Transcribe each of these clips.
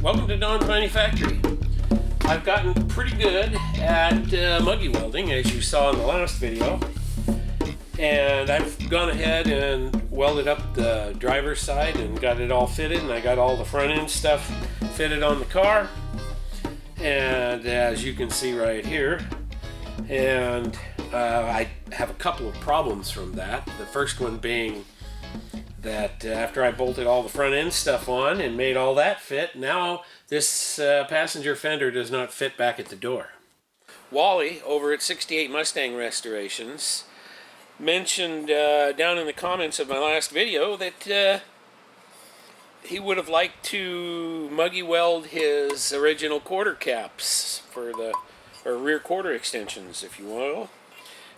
Welcome to Don's Manufactory. I've gotten pretty good at muggy welding, as you saw in the last video, and I've gone ahead and welded up the driver's side and got it all fitted, and I got all the front end stuff fitted on the car, and as you can see right here, and I have a couple of problems from that. The first one being that after I bolted all the front end stuff on and made all that fit, now this passenger fender does not fit back at the door. Wally over at 68 Mustang Restorations mentioned down in the comments of my last video that he would have liked to muggy weld his original quarter caps for the rear quarter extensions, if you will.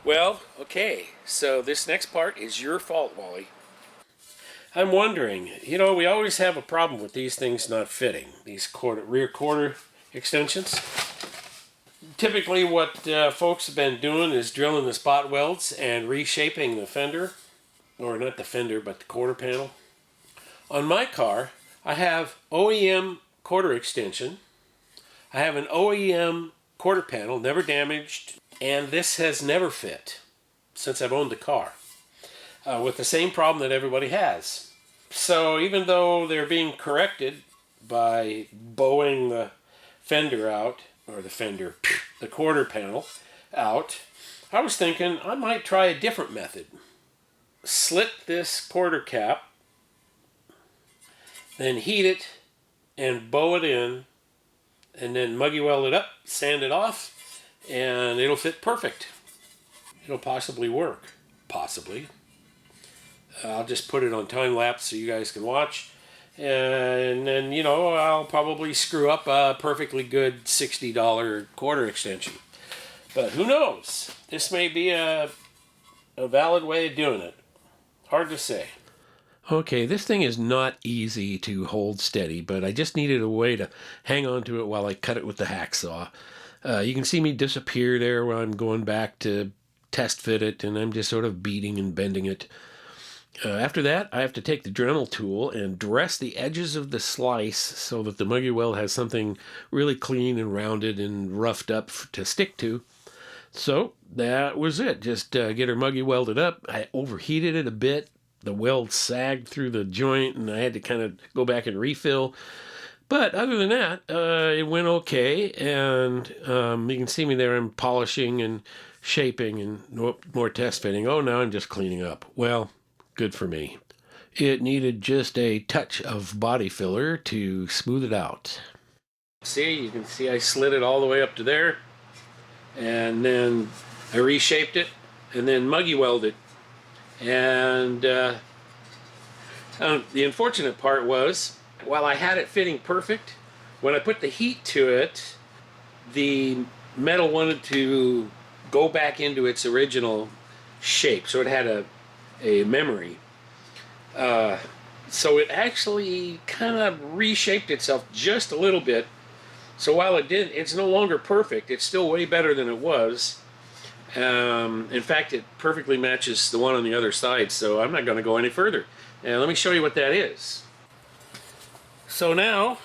Well, okay, so this next part is your fault, Wally. I'm wondering, you know, we always have a problem with these things not fitting, these rear quarter extensions. Typically what folks have been doing is drilling the spot welds and reshaping the fender, or not the fender, but the quarter panel. On my car, I have OEM quarter extension, I have an OEM quarter panel, never damaged, and this has never fit since I've owned the car. With the same problem that everybody has. So even though they're being corrected by bowing the fender out, or the quarter panel out, I was thinking I might try a different method. Slit this quarter cap, then heat it and bow it in, and then muggy weld it up, sand it off, and it'll fit perfect. It'll possibly work. Possibly. I'll just put it on time lapse so you guys can watch, and then, you know, I'll probably screw up a perfectly good $60 quarter extension, but who knows, this may be a valid way of doing it. Hard to say. Okay, this thing is not easy to hold steady, but I just needed a way to hang on to it while I cut it with the hacksaw. You can see me disappear there while I'm going back to test fit it, and I'm just sort of beating and bending it. After that, I have to take the Dremel tool and dress the edges of the slice so that the muggy weld has something really clean and rounded and roughed up to stick to. So that was it. Just get her muggy welded up. I overheated it a bit. The weld sagged through the joint, and I had to kind of go back and refill. But other than that, it went okay, and you can see me there. I'm polishing and shaping and more test fitting. Oh, now I'm just cleaning up. Well, good for me. It needed just a touch of body filler to smooth it out. See, you can see I slid it all the way up to there, and then I reshaped it, and then muggy welded. And the unfortunate part was, while I had it fitting perfect, when I put the heat to it, the metal wanted to go back into its original shape, so it had a memory. So it actually kind of reshaped itself just a little bit. So while it did, it's no longer perfect. It's still way better than it was. In fact, it perfectly matches the one on the other side, so I'm not going to go any further. And let me show you what that is. So now,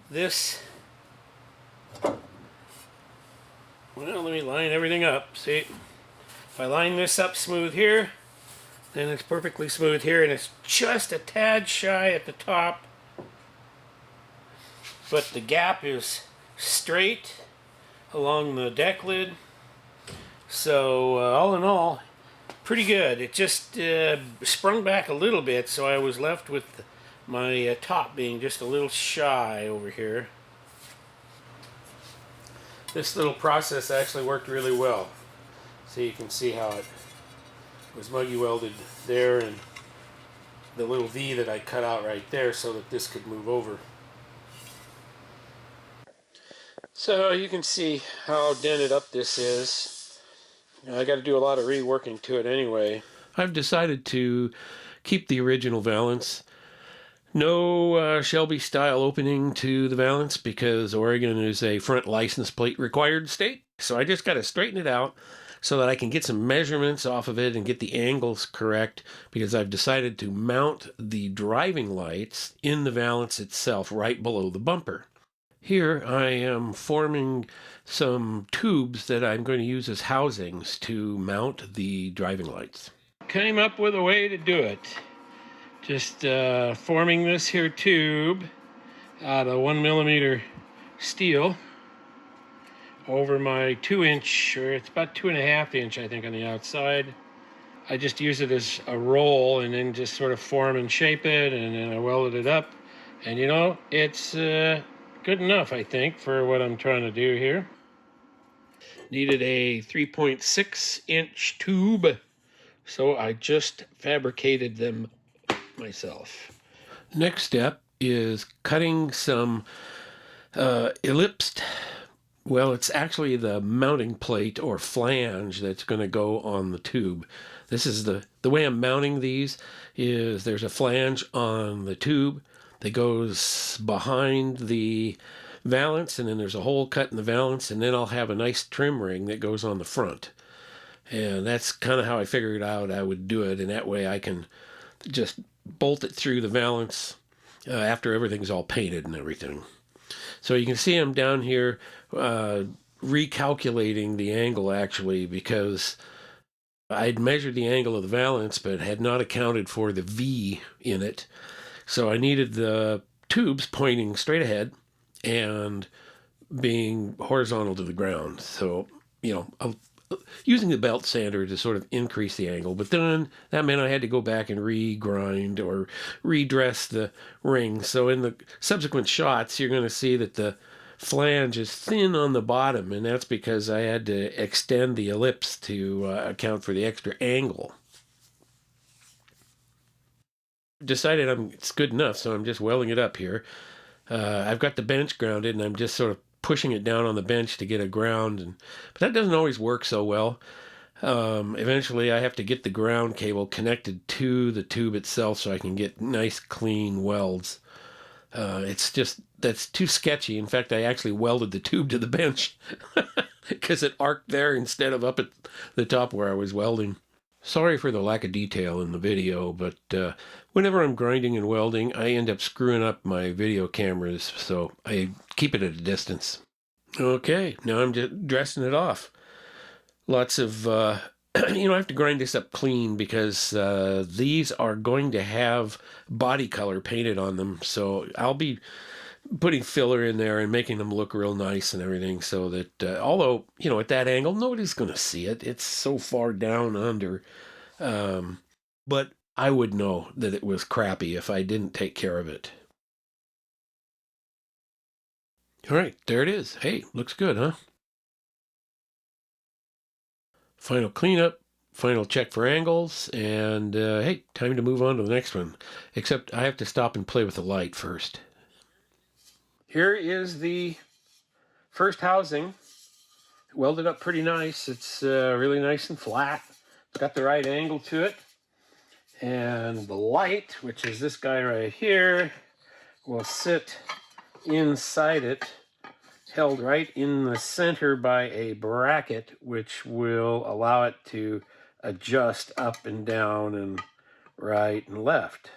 this, well, let me line everything up. See, if I line this up smooth here, then it's perfectly smooth here, and it's just a tad shy at the top, but the gap is straight along the deck lid. So all in all, pretty good. It just sprung back a little bit, so I was left with my top being just a little shy over here. This little process actually worked really well. So you can see how it was muggy welded there, and the little V that I cut out right there so that this could move over. So you can see how dented up this is. I got to do a lot of reworking to it anyway. I've decided to keep the original Valance. No Shelby style opening to the Valance because Oregon is a front license plate required state. So I just got to straighten it out so that I can get some measurements off of it and get the angles correct, because I've decided to mount the driving lights in the valance itself right below the bumper. Here I am forming some tubes that I'm going to use as housings to mount the driving lights. Came up with a way to do it. Just forming this here tube out of 1mm steel over my 2-inch, or it's about 2.5-inch, I think, on the outside. I just use it as a roll and then just sort of form and shape it, and then I welded it up. And you know, it's good enough, I think, for what I'm trying to do here. Needed a 3.6-inch tube, so I just fabricated them myself. Next step is cutting some ellipsed, well, it's actually the mounting plate or flange that's going to go on the tube. This is the way I'm mounting these is there's a flange on the tube that goes behind the valance, and then there's a hole cut in the valance, and then I'll have a nice trim ring that goes on the front. And that's kind of how I figured out I would do it, and that way I can just bolt it through the valance after everything's all painted and everything. So you can see I'm down here recalculating the angle, actually, because I'd measured the angle of the valance but had not accounted for the V in it. So I needed the tubes pointing straight ahead and being horizontal to the ground. So, you know, using the belt sander to sort of increase the angle, but then that meant I had to go back and re-grind or redress the ring. So in the subsequent shots, you're going to see that the flange is thin on the bottom, and that's because I had to extend the ellipse to account for the extra angle. Decided it's good enough, so I'm just welding it up here. I've got the bench grounded, and I'm just sort of pushing it down on the bench to get a ground, but that doesn't always work so well. Eventually I have to get the ground cable connected to the tube itself so I can get nice clean welds. That's too sketchy. In fact, I actually welded the tube to the bench because it arced there instead of up at the top where I was welding. Sorry for the lack of detail in the video, but whenever I'm grinding and welding, I end up screwing up my video cameras, so I keep it at a distance. Okay, now I'm just dressing it off. Lots of, I have to grind this up clean because these are going to have body color painted on them, so I'll be putting filler in there and making them look real nice and everything, so that although, at that angle, nobody's going to see it. It's so far down under. But I would know that it was crappy if I didn't take care of it. All right, there it is. Hey, looks good, huh? Final cleanup, final check for angles, and hey, time to move on to the next one. Except I have to stop and play with the light first. Here is the first housing. Welded up pretty nice. It's really nice and flat. It's got the right angle to it. And the light, which is this guy right here, will sit inside it, held right in the center by a bracket, which will allow it to adjust up and down and right and left.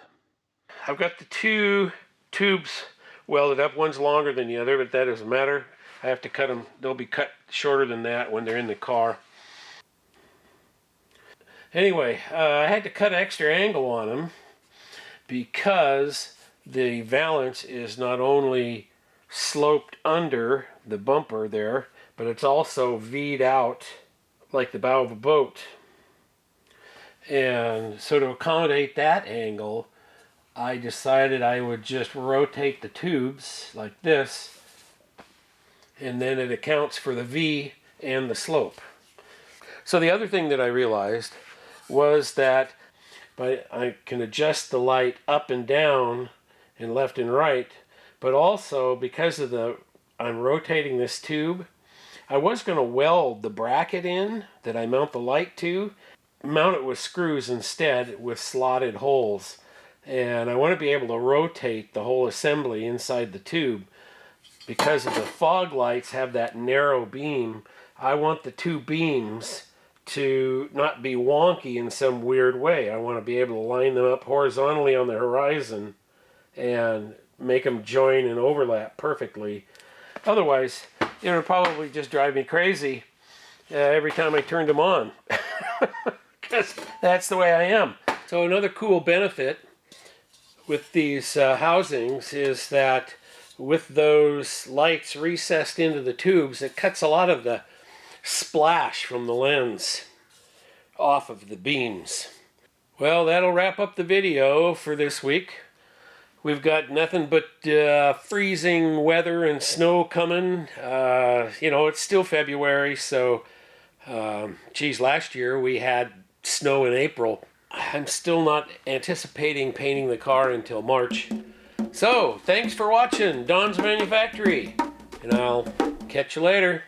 I've got the two tubes welded up. One's longer than the other, but that doesn't matter. I have to cut them. They'll be cut shorter than that when they're in the car. Anyway, I had to cut extra angle on them because the valance is not only sloped under the bumper there, but it's also V'd out like the bow of a boat. And so to accommodate that angle, I decided I would just rotate the tubes like this, and then it accounts for the V and the slope. So the other thing that I realized was that I can adjust the light up and down and left and right, but also because of I'm rotating this tube, I was going to weld the bracket in that I mount the light to, mount it with screws instead with slotted holes. And I want to be able to rotate the whole assembly inside the tube. Because of the fog lights have that narrow beam, I want the two beams to not be wonky in some weird way. I want to be able to line them up horizontally on the horizon and make them join and overlap perfectly. Otherwise, it would probably just drive me crazy every time I turned them on. Because that's the way I am. So another cool benefit with these housings is that with those lights recessed into the tubes, it cuts a lot of the splash from the lens off of the beams. Well, that'll wrap up the video for this week. We've got nothing but freezing weather and snow coming. You know, it's still February, so geez, last year we had snow in April. I'm still not anticipating painting the car until March. So, thanks for watching Don's Manufactory, and I'll catch you later.